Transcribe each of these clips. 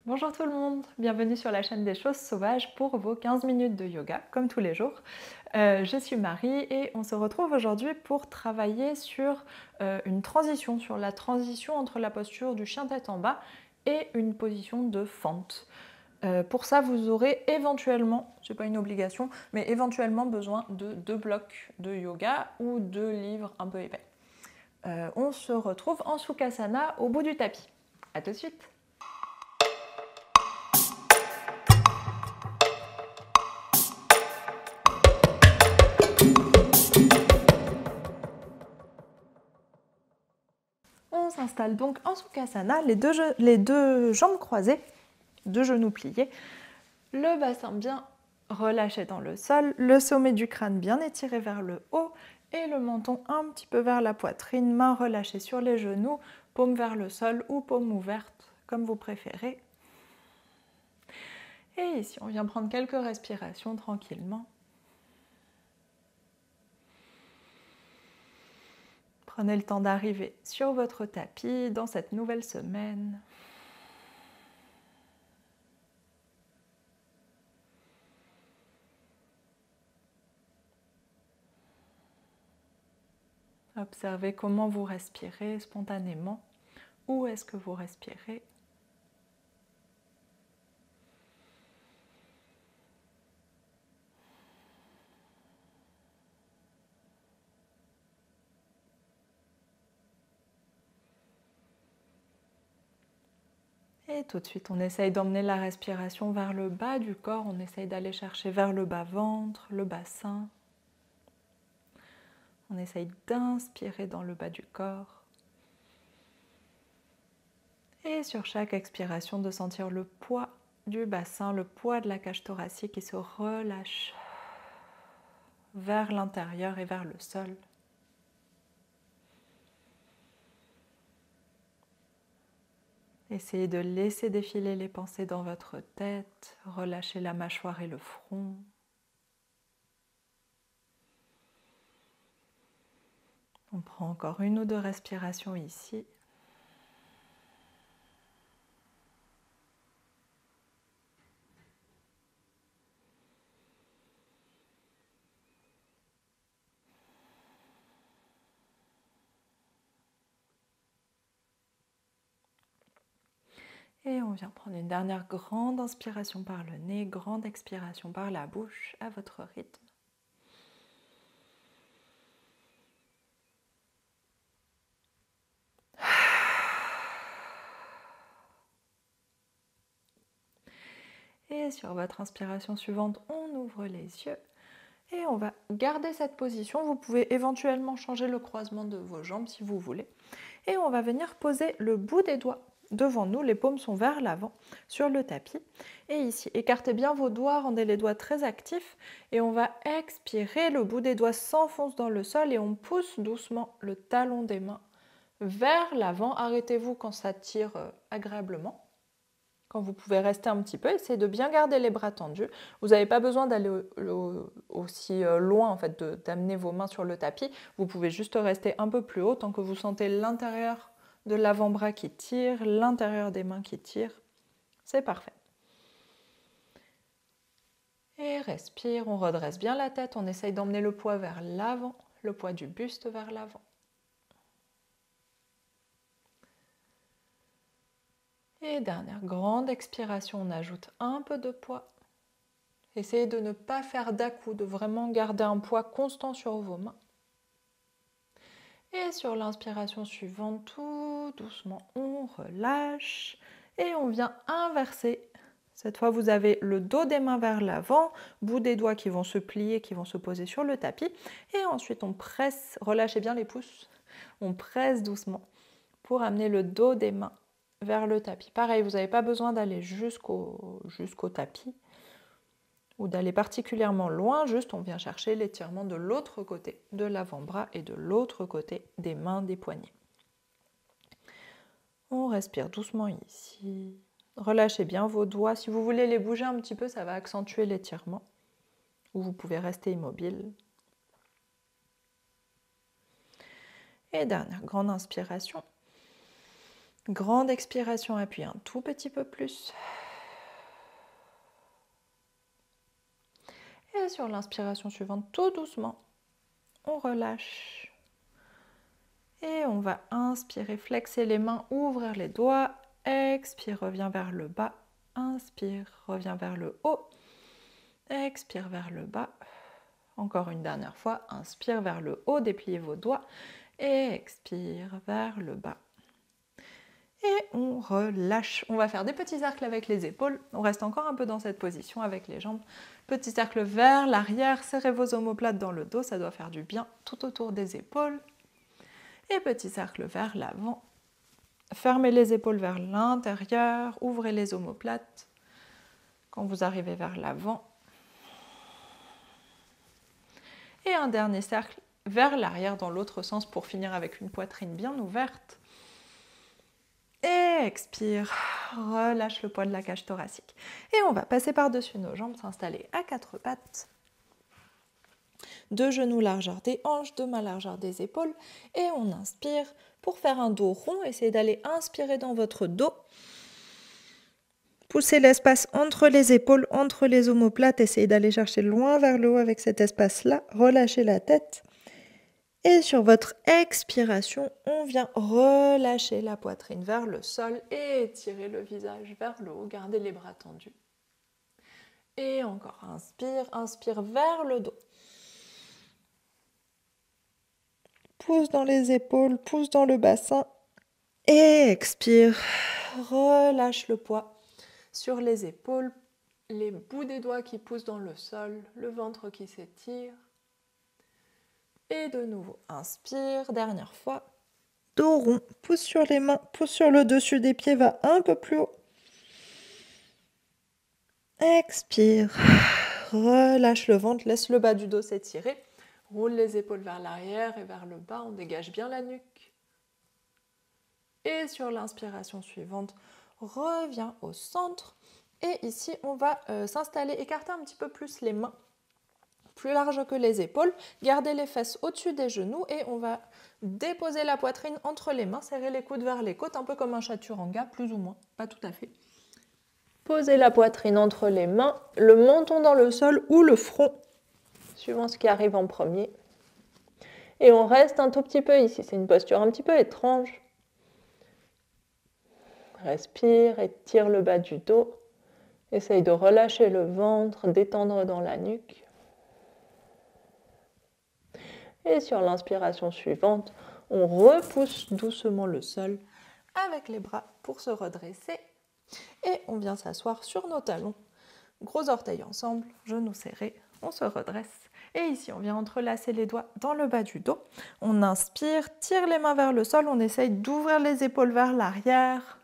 Bonjour tout le monde, bienvenue sur la chaîne des choses sauvages pour vos 15 minutes de yoga, comme tous les jours. Je suis Marie et on se retrouve aujourd'hui pour travailler sur une transition, sur la transition entre la posture du chien tête en bas et une position de fente. Pour ça, vous aurez éventuellement, c'est pas une obligation, mais éventuellement besoin de 2 blocs de yoga ou 2 livres un peu épais. On se retrouve en Sukhasana au bout du tapis. A tout de suite. On s'installe donc en Sukhasana, les deux jambes croisées, 2 genoux pliés, le bassin bien relâché dans le sol, le sommet du crâne bien étiré vers le haut et le menton un petit peu vers la poitrine, main relâchée sur les genoux, paume vers le sol ou paume ouverte, comme vous préférez. Et ici, on vient prendre quelques respirations tranquillement. Prenez le temps d'arriver sur votre tapis dans cette nouvelle semaine. Observez comment vous respirez spontanément. Où est-ce que vous respirez? Et tout de suite, on essaye d'emmener la respiration vers le bas du corps. On essaye d'aller chercher vers le bas-ventre, le bassin. On essaye d'inspirer dans le bas du corps. Et sur chaque expiration, de sentir le poids du bassin, le poids de la cage thoracique qui se relâche vers l'intérieur et vers le sol. Essayez de laisser défiler les pensées dans votre tête, relâchez la mâchoire et le front. On prend encore 1 ou 2 respirations ici. Et on vient prendre une dernière grande inspiration par le nez, grande expiration par la bouche, à votre rythme. Et sur votre inspiration suivante, on ouvre les yeux et on va garder cette position. Vous pouvez éventuellement changer le croisement de vos jambes si vous voulez. Et on va venir poser le bout des doigts devant nous, les paumes sont vers l'avant sur le tapis. Et ici, écartez bien vos doigts, rendez les doigts très actifs et on va expirer, le bout des doigts s'enfonce dans le sol et on pousse doucement le talon des mains vers l'avant. Arrêtez-vous quand ça tire agréablement. Quand vous pouvez rester un petit peu, essayez de bien garder les bras tendus. Vous n'avez pas besoin d'aller aussi loin en fait, d'amener vos mains sur le tapis. Vous pouvez juste rester un peu plus haut tant que vous sentez l'intérieur de l'avant-bras qui tire, l'intérieur des mains qui tire. C'est parfait. Et respire, on redresse bien la tête, on essaye d'emmener le poids vers l'avant, le poids du buste vers l'avant. Et dernière grande expiration, on ajoute un peu de poids. Essayez de ne pas faire d'à-coups, de vraiment garder un poids constant sur vos mains. Et sur l'inspiration suivante, tout doucement, on relâche et on vient inverser. Cette fois, vous avez le dos des mains vers l'avant, bout des doigts qui vont se plier, qui vont se poser sur le tapis. Et ensuite, on presse, relâchez bien les pouces, on presse doucement pour amener le dos des mains vers le tapis. Pareil, vous n'avez pas besoin d'aller jusqu'au tapis ou d'aller particulièrement loin, juste on vient chercher l'étirement de l'autre côté de l'avant-bras et de l'autre côté des mains, des poignets. On respire doucement ici. Relâchez bien vos doigts. Si vous voulez les bouger un petit peu, ça va accentuer l'étirement. Ou vous pouvez rester immobile. Et dernière grande inspiration. Grande expiration, appuyez un tout petit peu plus. Et sur l'inspiration suivante, tout doucement, on relâche. Et on va inspirer, flexer les mains, ouvrir les doigts. Expire, reviens vers le bas. Inspire, reviens vers le haut. Expire vers le bas. Encore une dernière fois, inspire vers le haut, dépliez vos doigts. Et expire vers le bas. Et on relâche. On va faire des petits cercles avec les épaules. On reste encore un peu dans cette position avec les jambes. Petit cercle vers l'arrière. Serrez vos omoplates dans le dos. Ça doit faire du bien tout autour des épaules. Et petit cercle vers l'avant. Fermez les épaules vers l'intérieur. Ouvrez les omoplates. Quand vous arrivez vers l'avant. Et un dernier cercle vers l'arrière dans l'autre sens pour finir avec une poitrine bien ouverte. Et expire, relâche le poids de la cage thoracique. Et on va passer par-dessus nos jambes, s'installer à quatre pattes. Deux genoux largeur des hanches, deux mains largeur des épaules. Et on inspire pour faire un dos rond. Essayez d'aller inspirer dans votre dos. Poussez l'espace entre les épaules, entre les omoplates. Essayez d'aller chercher loin vers le haut avec cet espace-là. Relâchez la tête. Et sur votre expiration, on vient relâcher la poitrine vers le sol et étirer le visage vers le haut. Gardez les bras tendus. Et encore, inspire vers le dos. Pousse dans les épaules, pousse dans le bassin. Et expire, relâche le poids sur les épaules, les bouts des doigts qui poussent dans le sol, le ventre qui s'étire. Et de nouveau, inspire, dernière fois. Dos rond, pousse sur les mains, pousse sur le dessus des pieds, va un peu plus haut. Expire, relâche le ventre, laisse le bas du dos s'étirer. Roule les épaules vers l'arrière et vers le bas, on dégage bien la nuque. Et sur l'inspiration suivante, reviens au centre. Et ici, on va s'installer, écarter un petit peu plus les mains. Plus large que les épaules, gardez les fesses au-dessus des genoux et on va déposer la poitrine entre les mains, serrer les coudes vers les côtes, un peu comme un chaturanga, plus ou moins, pas tout à fait. Posez la poitrine entre les mains, le menton dans le sol ou le front, suivant ce qui arrive en premier. Et on reste un tout petit peu ici, c'est une posture un petit peu étrange. Respire, étire le bas du dos, essaye de relâcher le ventre, détendre dans la nuque. Et sur l'inspiration suivante, on repousse doucement le sol avec les bras pour se redresser. Et on vient s'asseoir sur nos talons. Gros orteils ensemble, genoux serrés, on se redresse. Et ici, on vient entrelacer les doigts dans le bas du dos. On inspire, tire les mains vers le sol, on essaye d'ouvrir les épaules vers l'arrière.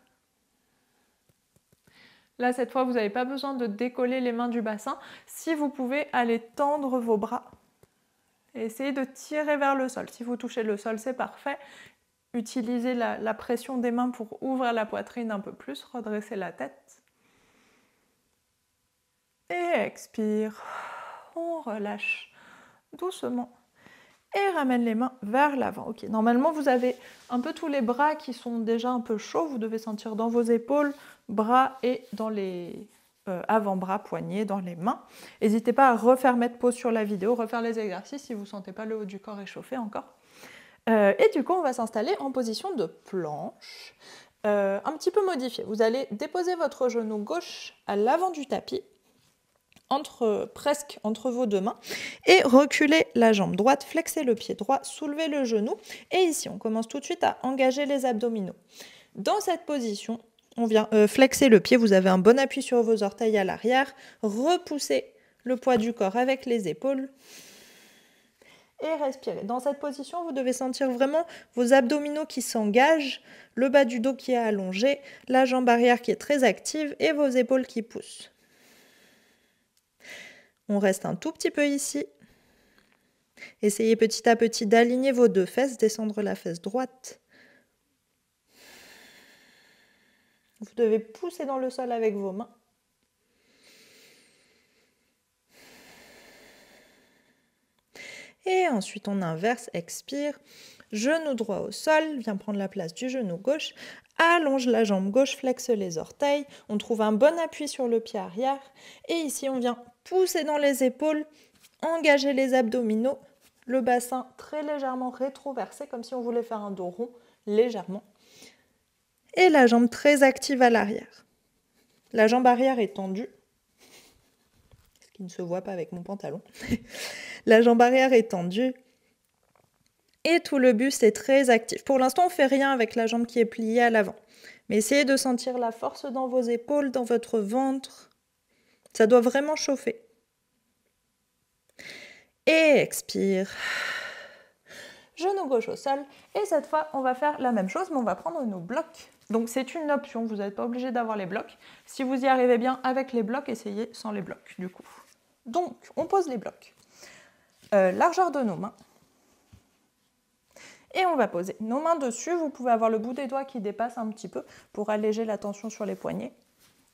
Là, cette fois, vous n'avez pas besoin de décoller les mains du bassin. Si vous pouvez, allez tendre vos bras. Et essayez de tirer vers le sol. Si vous touchez le sol, c'est parfait. Utilisez la pression des mains pour ouvrir la poitrine un peu plus, redresser la tête. Et expire. On relâche doucement. Et ramène les mains vers l'avant. Ok, normalement, vous avez un peu tous les bras qui sont déjà un peu chauds. Vous devez sentir dans vos épaules, bras et dans les avant-bras, poignets, dans les mains. N'hésitez pas à refaire mettre pause sur la vidéo, refaire les exercices si vous ne sentez pas le haut du corps échauffé encore. Et du coup, on va s'installer en position de planche, un petit peu modifiée. Vous allez déposer votre genou gauche à l'avant du tapis, presque entre vos deux mains, et reculer la jambe droite, flexer le pied droit, soulever le genou. Et ici, on commence tout de suite à engager les abdominaux. Dans cette position, on vient flexer le pied, vous avez un bon appui sur vos orteils à l'arrière, repoussez le poids du corps avec les épaules et respirez. Dans cette position, vous devez sentir vraiment vos abdominaux qui s'engagent, le bas du dos qui est allongé, la jambe arrière qui est très active et vos épaules qui poussent. On reste un tout petit peu ici. Essayez petit à petit d'aligner vos deux fesses, descendre la fesse droite. Vous devez pousser dans le sol avec vos mains. Et ensuite, on inverse, expire. Genou droit au sol, viens prendre la place du genou gauche. allonge la jambe gauche, flexe les orteils, on trouve un bon appui sur le pied arrière, et ici on vient pousser dans les épaules, engager les abdominaux, le bassin très légèrement rétroversé, comme si on voulait faire un dos rond, légèrement, et la jambe très active à l'arrière. La jambe arrière est tendue, ce qui ne se voit pas avec mon pantalon. La jambe arrière est tendue, et tout le buste est très actif. Pour l'instant, on ne fait rien avec la jambe qui est pliée à l'avant. Mais essayez de sentir la force dans vos épaules, dans votre ventre. Ça doit vraiment chauffer. Et expire. Genou gauche au sol. Et cette fois, on va faire la même chose, mais on va prendre nos blocs. Donc c'est une option, vous n'êtes pas obligé d'avoir les blocs. Si vous y arrivez bien avec les blocs, essayez sans les blocs, du coup. Donc, on pose les blocs. Largeur de nos mains. Et on va poser nos mains dessus. Vous pouvez avoir le bout des doigts qui dépasse un petit peu pour alléger la tension sur les poignets.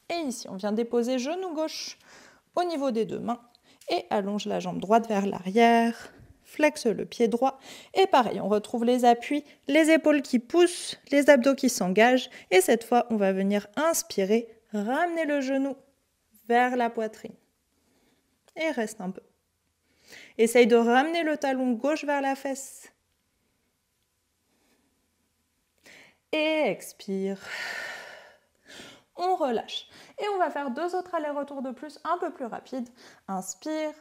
Et ici, on vient déposer genou gauche au niveau des deux mains et allonge la jambe droite vers l'arrière, flexe le pied droit. Et pareil, on retrouve les appuis, les épaules qui poussent, les abdos qui s'engagent. Et cette fois, on va venir inspirer, ramener le genou vers la poitrine. Et reste un peu. Essaye de ramener le talon gauche vers la fesse. Et expire. On relâche. Et on va faire 2 autres allers-retours de plus, un peu plus rapides. Inspire.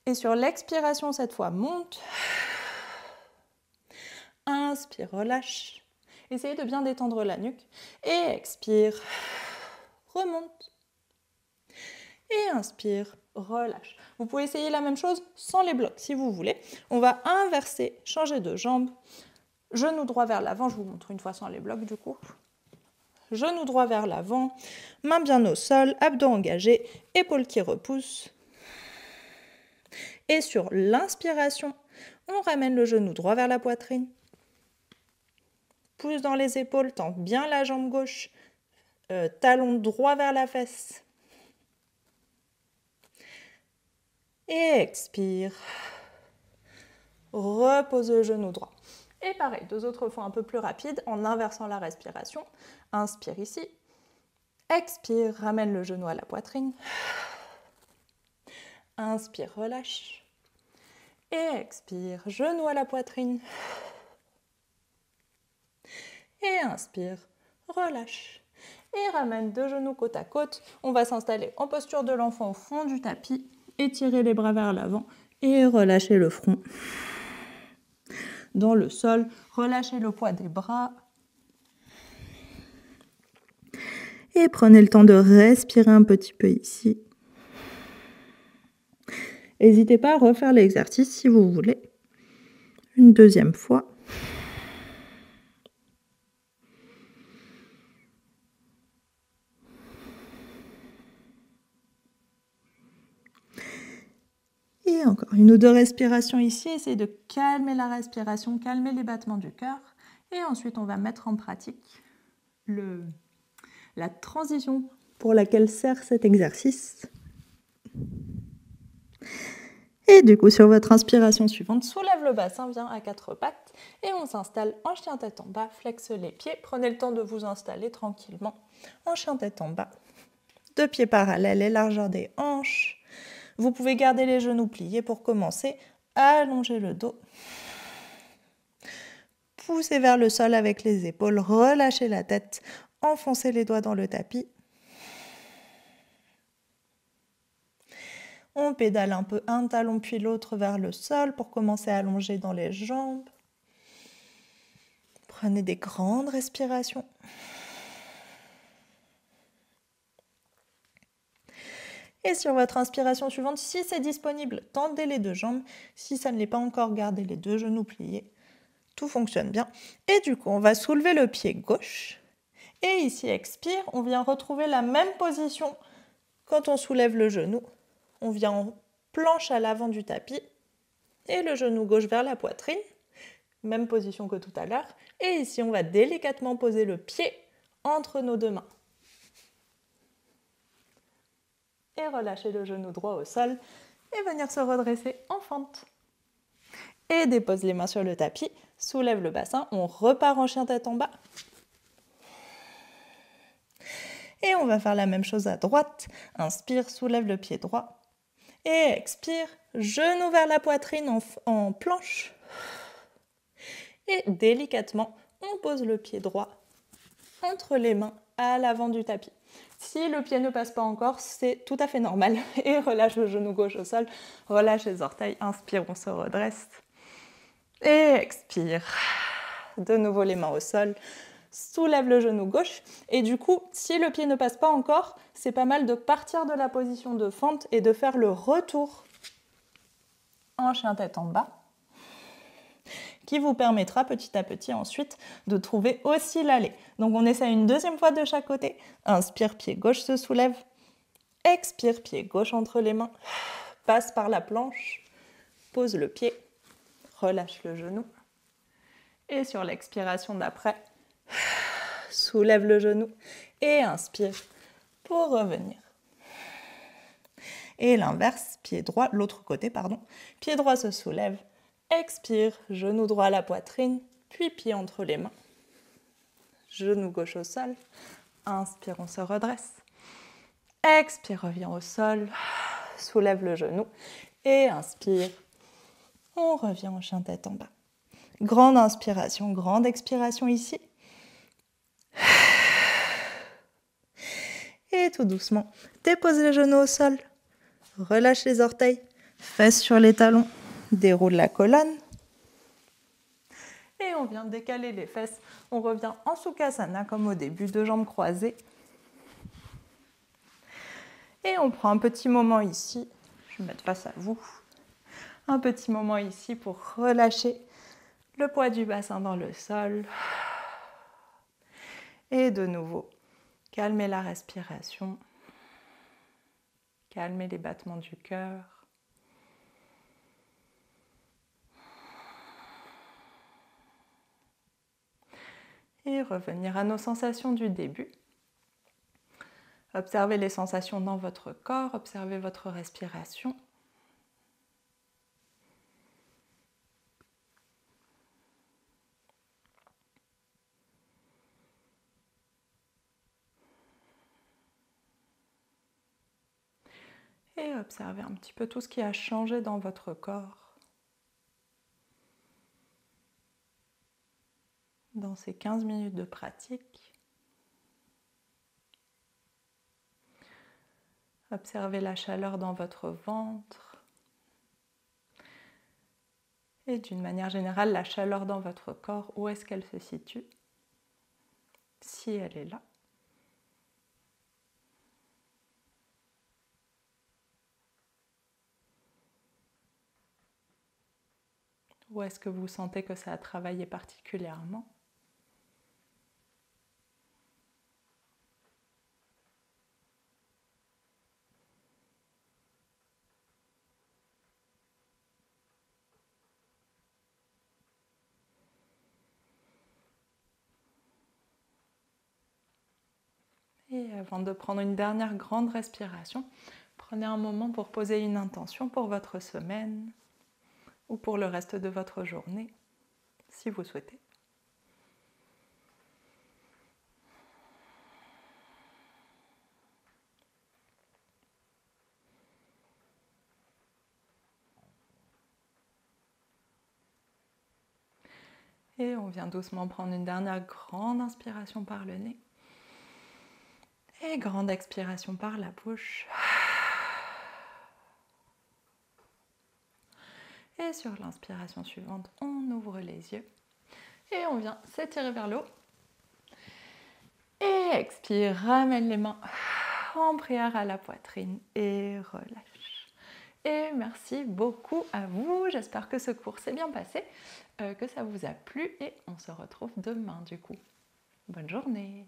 Et sur l'expiration, cette fois, monte. Inspire, relâche. Essayez de bien détendre la nuque. Et expire. Remonte. Et inspire, relâche. Vous pouvez essayer la même chose sans les blocs si vous voulez. On va inverser, changer de jambe. Genou droit vers l'avant, je vous montre une fois sans les blocs du coup. Genou droit vers l'avant, main bien au sol, abdos engagés, épaules qui repoussent. Et sur l'inspiration, on ramène le genou droit vers la poitrine. Pousse dans les épaules, tends bien la jambe gauche, talon droit vers la fesse. Et expire. Repose le genou droit. Et pareil, 2 autres fois un peu plus rapides en inversant la respiration. Inspire ici. Expire, ramène le genou à la poitrine. Inspire, relâche. Et expire, genou à la poitrine. Et inspire, relâche. Et ramène 2 genoux côte à côte. On va s'installer en posture de l'enfant au fond du tapis. Étirer les bras vers l'avant et relâcher le front. Dans le sol, relâchez le poids des bras. Et prenez le temps de respirer un petit peu ici. N'hésitez pas à refaire l'exercice si vous voulez. Une deuxième fois. Et encore une ou 2 respirations ici. Essayez de calmer la respiration, calmer les battements du cœur. Et ensuite, on va mettre en pratique la transition pour laquelle sert cet exercice. Et du coup, sur votre inspiration suivante, soulève le bassin, viens à 4 pattes et on s'installe en chien tête en bas, flexe les pieds. Prenez le temps de vous installer tranquillement en chien tête en bas. 2 pieds parallèles et largeur des hanches. Vous pouvez garder les genoux pliés pour commencer. Allongez le dos. Poussez vers le sol avec les épaules. Relâchez la tête. Enfoncez les doigts dans le tapis. On pédale un peu un talon puis l'autre vers le sol pour commencer à allonger dans les jambes. Prenez des grandes respirations. Et sur votre inspiration suivante, si c'est disponible, tendez les 2 jambes. Si ça ne l'est pas encore, gardez les 2 genoux pliés. Tout fonctionne bien. Et du coup, on va soulever le pied gauche. Et ici, expire, on vient retrouver la même position quand on soulève le genou. On vient en planche à l'avant du tapis. Et le genou gauche vers la poitrine. Même position que tout à l'heure. Et ici, on va délicatement poser le pied entre nos 2 mains. Et relâcher le genou droit au sol et venir se redresser en fente. Et dépose les mains sur le tapis, soulève le bassin, on repart en chien tête en bas. Et on va faire la même chose à droite. Inspire, soulève le pied droit. Et expire, genou vers la poitrine en planche. Et délicatement, on pose le pied droit entre les mains à l'avant du tapis. Si le pied ne passe pas encore, c'est tout à fait normal. Et relâche le genou gauche au sol, relâche les orteils, inspire, on se redresse. Et expire. De nouveau les mains au sol, soulève le genou gauche. Et du coup, si le pied ne passe pas encore, c'est pas mal de partir de la position de fente et de faire le retour en chien tête en bas, qui vous permettra petit à petit ensuite de trouver aussi l'allée. Donc on essaie une deuxième fois de chaque côté. Inspire, pied gauche se soulève. Expire, pied gauche entre les mains. Passe par la planche. Pose le pied. Relâche le genou. Et sur l'expiration d'après, soulève le genou et inspire pour revenir. Et l'inverse, pied droit, l'autre côté, pardon. Pied droit se soulève. Expire, genou droit à la poitrine, puis pied entre les mains. Genou gauche au sol. Inspire, on se redresse. Expire, reviens au sol. Soulève le genou. Et inspire. On revient en chien tête en bas. Grande inspiration, grande expiration ici. Et tout doucement, dépose les genoux au sol. Relâche les orteils. Fesses sur les talons. Déroule la colonne. Et on vient décaler les fesses. On revient en Sukhasana comme au début, deux jambes croisées. Et on prend un petit moment ici. Je vais me mettre face à vous. Un petit moment ici pour relâcher le poids du bassin dans le sol. Et de nouveau, calmer la respiration. Calmer les battements du cœur. Et revenir à nos sensations du début. Observez les sensations dans votre corps, observez votre respiration. Et observez un petit peu tout ce qui a changé dans votre corps dans ces 15 minutes de pratique. Observez la chaleur dans votre ventre et d'une manière générale la chaleur dans votre corps, où est-ce qu'elle se situe, si elle est là. Où est-ce que vous sentez que ça a travaillé particulièrement? Et avant de prendre une dernière grande respiration, prenez un moment pour poser une intention pour votre semaine ou pour le reste de votre journée, si vous souhaitez. Et on vient doucement prendre une dernière grande inspiration par le nez. Et grande expiration par la bouche. Et sur l'inspiration suivante, on ouvre les yeux. Et on vient s'étirer vers le haut. Et expire, ramène les mains en prière à la poitrine et relâche. Et merci beaucoup à vous. J'espère que ce cours s'est bien passé, que ça vous a plu et on se retrouve demain du coup. Bonne journée.